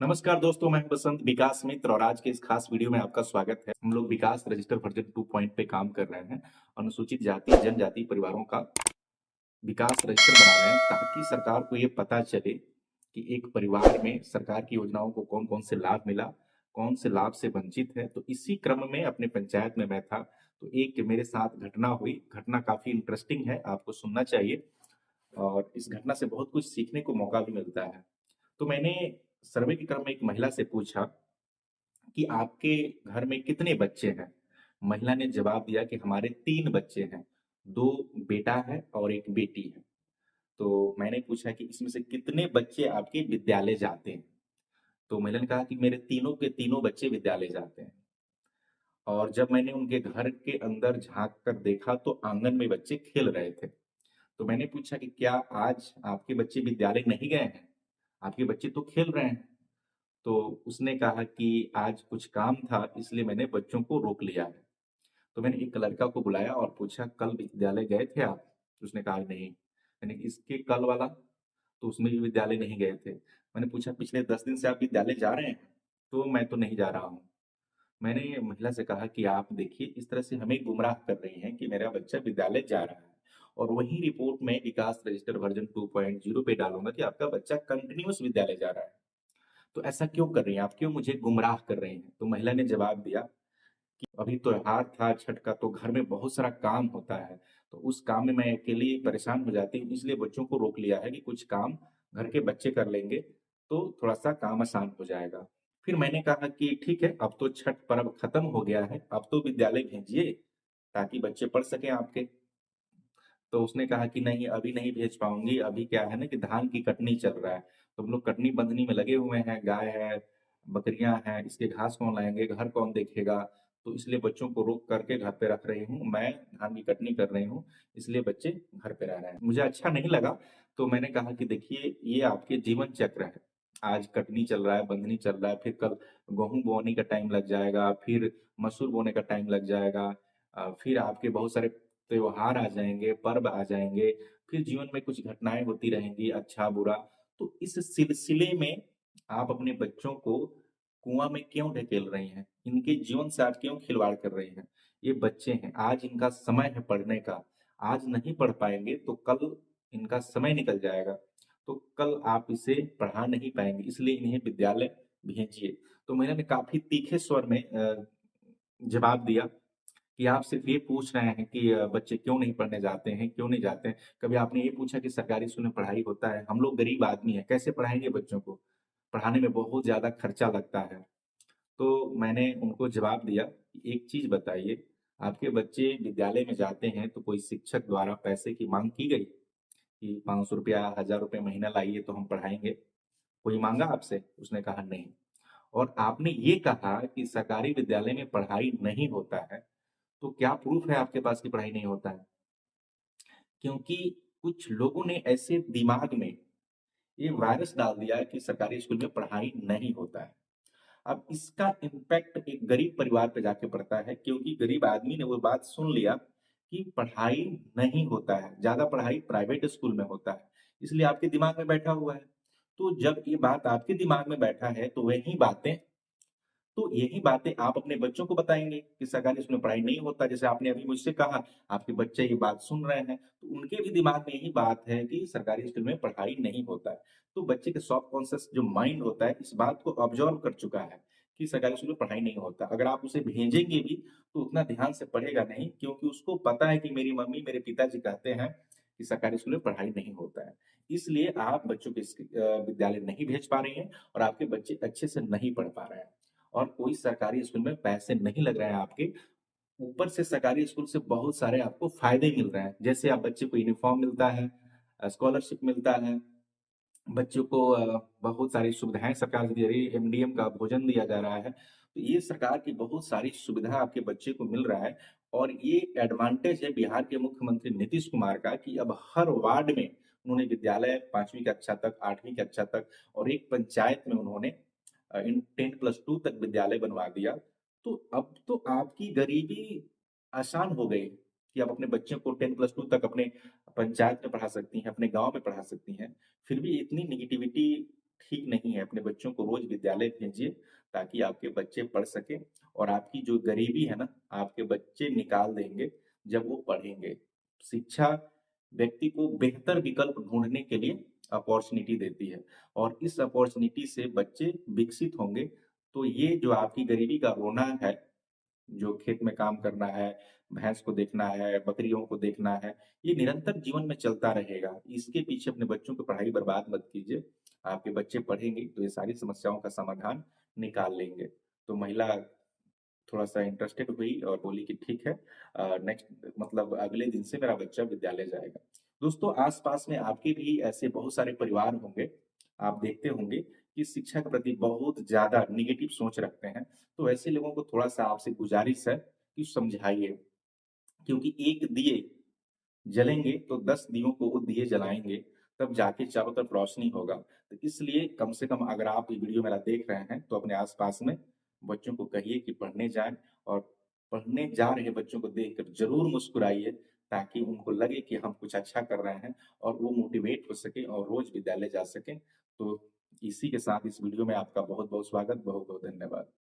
नमस्कार दोस्तों, मैं बसंत विकास मित्र और आज के इस खास वीडियो में आपका स्वागत है। हम लोग विकास रजिस्टर वर्जन 2 पॉइंट पे काम कर रहे हैं। अनुसूचित जाति जनजाति परिवारों का विकास रजिस्टर बना रहे हैं ताकि सरकार को ये पता चले कि एक परिवार में सरकार की योजनाओं को कौन कौन से लाभ मिला, कौन से लाभ से वंचित है। तो इसी क्रम में अपने पंचायत में मैं था, तो एक मेरे साथ घटना हुई। घटना काफी इंटरेस्टिंग है, आपको सुनना चाहिए और इस घटना से बहुत कुछ सीखने को मौका भी मिलता है। तो मैंने सर्वे के क्रम में एक महिला से पूछा कि आपके घर में कितने बच्चे हैं? महिला ने जवाब दिया कि हमारे 3 बच्चे हैं, 2 बेटा है और 1 बेटी है। तो मैंने पूछा कि इसमें से कितने बच्चे आपके विद्यालय जाते हैं? तो महिला ने कहा कि मेरे तीनों के तीनों बच्चे विद्यालय जाते हैं। और जब मैंने उनके घर के अंदर झाँक कर देखा तो आंगन में बच्चे खेल रहे थे। तो मैंने पूछा कि क्या आज आपके बच्चे विद्यालय नहीं गए हैं? आपके बच्चे तो खेल रहे हैं। तो उसने कहा कि आज कुछ काम था इसलिए मैंने बच्चों को रोक लिया है। तो मैंने एक लड़का को बुलाया और पूछा कल विद्यालय गए थे आप? तो उसने कहा नहीं। मैंने इसके कल वाला? तो उसमें भी विद्यालय नहीं गए थे। मैंने पूछा पिछले 10 दिन से आप विद्यालय जा रहे हैं? तो मैं तो नहीं जा रहा हूँ। मैंने महिला से कहा कि आप देखिए इस तरह से हमें गुमराह कर रही हैं कि मेरा बच्चा विद्यालय जा रहा है और वही रिपोर्ट में विकास रजिस्टर वर्जन 2.0 पे डालूंगा कि आपका बच्चा कंटिन्यूअस विद्यालय जा रहा है। तो ऐसा क्यों कर रही हैं आप? क्यों मुझे गुमराह कर रही हैं? तो महिला ने जवाब दिया कि अभी त्योहार था छठ का, तो घर में बहुत सारा काम होता है, तो उस काम में मैं अकेली परेशान हो जाती हूँ, इसलिए बच्चों को रोक लिया है कि कुछ काम घर के बच्चे कर लेंगे तो थोड़ा सा काम आसान हो जाएगा। फिर मैंने कहा कि ठीक है, अब तो छठ पर्व खत्म हो गया है, अब तो विद्यालय भेजिए ताकि बच्चे पढ़ सकें आपके। तो उसने कहा कि नहीं अभी नहीं भेज पाऊंगी, अभी क्या है ना कि धान की कटनी चल रहा है, तो हम लोग कटनी बंधनी में लगे हुए हैं, गाय है, बकरियां हैं, इसके घास कौन लाएंगे, घर कौन देखेगा। तो इसलिए बच्चों को रोक करके घर पे रख रही हूँ, मैं धान की कटनी कर रही हूँ, इसलिए बच्चे घर पे रह रहे हैं। मुझे अच्छा नहीं लगा। तो मैंने कहा कि देखिए ये आपके जीवन चक्र है, आज कटनी चल रहा है, बंधनी चल रहा है, फिर कल गेहूं बोने का टाइम लग जाएगा, फिर मसूर बोने का टाइम लग जाएगा, फिर आपके बहुत सारे त्योहार आ जाएंगे, पर्व आ जाएंगे, फिर जीवन में कुछ घटनाएं होती रहेंगी, अच्छा बुरा। तो इस सिलसिले में आप अपने बच्चों को कुआं में क्यों ढकेल रही हैं? इनके जीवन से आप क्यों खिलवाड़ कर रही हैं? ये बच्चे हैं, आज इनका समय है पढ़ने का, आज नहीं पढ़ पाएंगे तो कल इनका समय निकल जाएगा, तो कल आप इसे पढ़ा नहीं पाएंगे, इसलिए इन्हें विद्यालय भेजिए। तो मैंने काफी तीखे स्वर में जवाब दिया कि आप सिर्फ ये पूछ रहे हैं कि बच्चे क्यों नहीं पढ़ने जाते हैं, क्यों नहीं जाते हैं। कभी आपने ये पूछा कि सरकारी स्कूल में पढ़ाई होता है? हम लोग गरीब आदमी हैं, कैसे पढ़ाएंगे बच्चों को? पढ़ाने में बहुत ज्यादा खर्चा लगता है। तो मैंने उनको जवाब दिया कि एक चीज बताइए, आपके बच्चे विद्यालय में जाते हैं तो कोई शिक्षक द्वारा पैसे की मांग की गई कि 500 रुपया, 1000 रुपये महीना लाइए तो हम पढ़ाएंगे? कोई मांगा आपसे? उसने कहा नहीं। और आपने ये कहा कि सरकारी विद्यालय में पढ़ाई नहीं होता है, तो क्या प्रूफ है आपके पास कि पढ़ाई नहीं होता है? क्योंकि कुछ लोगों ने ऐसे दिमाग में ये वायरस डाल दिया है कि सरकारी स्कूल में पढ़ाई नहीं होता है। अब इसका इम्पैक्ट एक गरीब परिवार पे जाके पड़ता है, क्योंकि गरीब आदमी ने वो बात सुन लिया कि पढ़ाई नहीं होता है, ज्यादा पढ़ाई प्राइवेट स्कूल में होता है, इसलिए आपके दिमाग में बैठा हुआ है। तो जब ये बात आपके दिमाग में बैठा है तो वही बातें, तो यही बातें आप अपने बच्चों को बताएंगे कि सरकारी स्कूल में पढ़ाई नहीं होता। जैसे आपने अभी मुझसे कहा आपके बच्चे ये बात सुन रहे हैं, तो उनके भी दिमाग में यही बात है कि सरकारी स्कूल में पढ़ाई नहीं होता है। तो बच्चे के सॉफ्ट कॉन्शियस जो माइंड होता है इस बात को ऑब्जर्व कर चुका है कि सरकारी स्कूल में पढ़ाई नहीं होता। अगर आप उसे भेजेंगे भी तो उतना ध्यान से पढ़ेगा नहीं, क्योंकि उसको पता है कि मेरी मम्मी मेरे पिताजी कहते हैं कि सरकारी स्कूल में पढ़ाई नहीं होता है। इसलिए आप बच्चों के विद्यालय नहीं भेज पा रही हैं और आपके बच्चे अच्छे से नहीं पढ़ पा रहे हैं। और कोई सरकारी स्कूल में पैसे नहीं लग रहे हैं आपके, ऊपर से सरकारी स्कूल से बहुत सारे आपको फायदे मिल रहे हैं। जैसे आप बच्चे को यूनिफॉर्म मिलता है, स्कॉलरशिप मिलता है, बच्चों को बहुत सारी सुविधाएं सरकार दे रही है, एमडीएम का भोजन दिया जा रहा है। तो ये सरकार की बहुत सारी सुविधा आपके बच्चे को मिल रहा है। और ये एडवांटेज है बिहार के मुख्यमंत्री नीतीश कुमार का कि अब हर वार्ड में उन्होंने विद्यालय 5वीं कक्षा तक, 8वीं कक्षा तक, और एक पंचायत में उन्होंने इन 10+2 तक विद्यालय बनवा दिया। तो अब तो आपकी गरीबी आसान हो गई कि आप अपने बच्चों को 10+2 तक अपने पंचायत में पढ़ा सकती हैं, अपने गांव में पढ़ा सकती हैं। फिर भी इतनी निगेटिविटी ठीक नहीं है। अपने बच्चों को रोज विद्यालय भेजिए ताकि आपके बच्चे पढ़ सकें, और आपकी जो गरीबी है ना, आपके बच्चे निकाल देंगे जब वो पढ़ेंगे। शिक्षा व्यक्ति को बेहतर विकल्प ढूंढने के लिए अपॉर्चुनिटी देती है, और इस अपॉर्चुनिटी से बच्चे विकसित होंगे। तो ये जो आपकी गरीबी का रोना है, जो खेत में काम करना है, भैंस को देखना है, बकरियों को देखना है, ये निरंतर जीवन में चलता रहेगा। इसके पीछे अपने बच्चों की पढ़ाई बर्बाद मत कीजिए। आपके बच्चे पढ़ेंगे तो ये सारी समस्याओं का समाधान निकाल लेंगे। तो महिला थोड़ा-सा इंटरेस्टेड हुई और बोली कि ठीक है, नेक्स्ट मतलब अगले दिन से मेरा बच्चा विद्यालय जाएगा। दोस्तों, आस-पास में आपके भी ऐसे बहुत सारे परिवार होंगे, आप देखते होंगे कि शिक्षा के प्रति बहुत ज़्यादा नेगेटिव सोच रखते हैं। तो ऐसे लोगों को थोड़ा-सा आपसे गुज़ारिश है कि समझाइए, क्योंकि एक दिए जलेंगे तो 10 दियों को वो दिए जलाएँगे, तब जाके चारों तरफ रोशनी होगा। तो इसलिए कम से कम अगर आप ये वीडियो मेरा देख रहे हैं, तो अपने आस-पास में बच्चों को कहिए कि पढ़ने जाएँ, और पढ़ने जा रहे बच्चों को देखकर ज़रूर मुस्कुराइए, ताकि उनको लगे कि हम कुछ अच्छा कर रहे हैं और वो मोटिवेट हो सकें और रोज़ विद्यालय जा सकें। तो इसी के साथ इस वीडियो में आपका बहुत-बहुत स्वागत, बहुत-बहुत धन्यवाद।